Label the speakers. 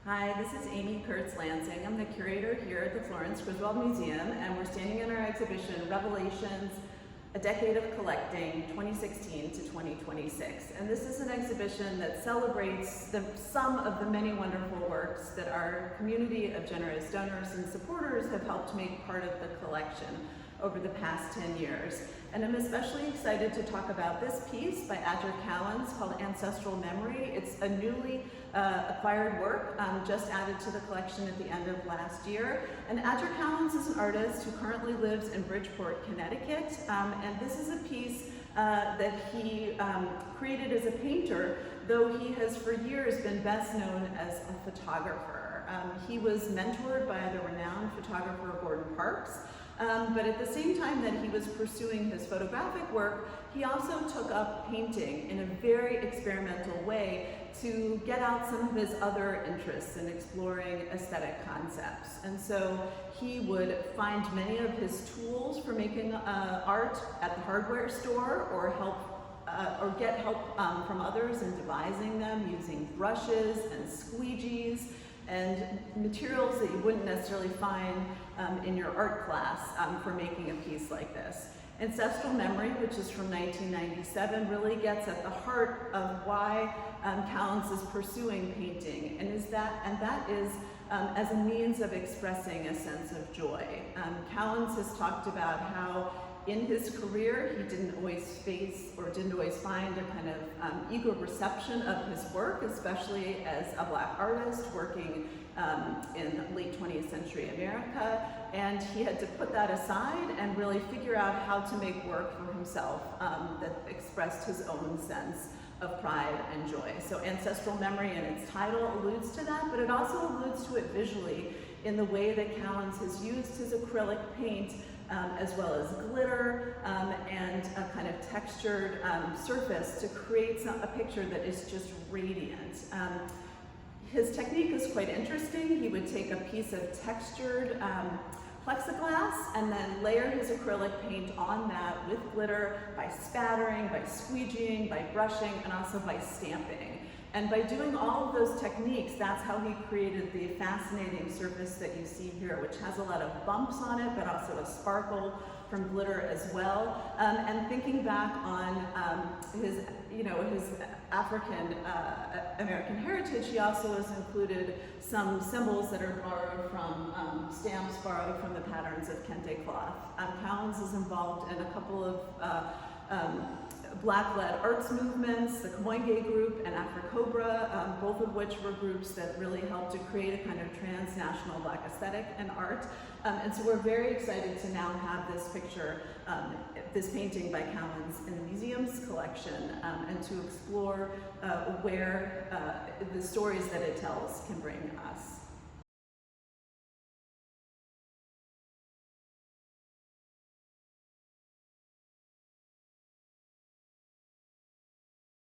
Speaker 1: Hi, this is Amy Kurtz Lansing. I'm the curator here at the Florence Griswold Museum, and we're standing in our exhibition, Revelations, A Decade of Collecting, 2016 to 2026. And this is an exhibition that celebrates some of the many wonderful works that our community of generous donors and supporters have helped make part of the collection over the past 10 years. And I'm especially excited to talk about this piece by Adger Cowans called Ancestral Memory. It's a newly acquired work, just added to the collection at the end of last year. And Adger Cowans is an artist who currently lives in Bridgeport, Connecticut. And this is a piece that he created as a painter, though he has for years been best known as a photographer. He was mentored by the renowned photographer Gordon Parks. But at the same time that he was pursuing his photographic work, he also took up painting in a very experimental way to get out some of his other interests in exploring aesthetic concepts. And so he would find many of his tools for making art at the hardware store, or get help from others in devising them using brushes and squeegees and materials that you wouldn't necessarily find in your art class for making a piece like this. Ancestral Memory, which is from 1997, really gets at the heart of why Cowans is pursuing painting, and that is as a means of expressing a sense of joy. Cowans has talked about how in his career, he didn't always find a kind of eager reception of his work, especially as a Black artist working in late 20th century America. And he had to put that aside and really figure out how to make work for himself that expressed his own sense of pride and joy. So Ancestral Memory in its title alludes to that, but it also alludes to it visually in the way that Cowans has used his acrylic paint as well as glitter and a kind of textured surface to create a picture that is just radiant. His technique is quite interesting. He would take a piece of textured plexiglass and then layer his acrylic paint on that with glitter by spattering, by squeegeeing, by brushing, and also by stamping. And by doing all of those techniques, that's how he created the fascinating surface that you see here, which has a lot of bumps on it, but also a sparkle from glitter as well. And thinking back on his African American heritage, he also has included some symbols that are borrowed from stamps borrowed from the patterns of kente cloth. Cowans is involved in a couple of Black-led arts movements, the Kamoinge group and Afrocobra, both of which were groups that really helped to create a kind of transnational Black aesthetic and art. And so we're very excited to now have this picture, this painting by Cowans in the museum's collection, and to explore where the stories that it tells can bring us.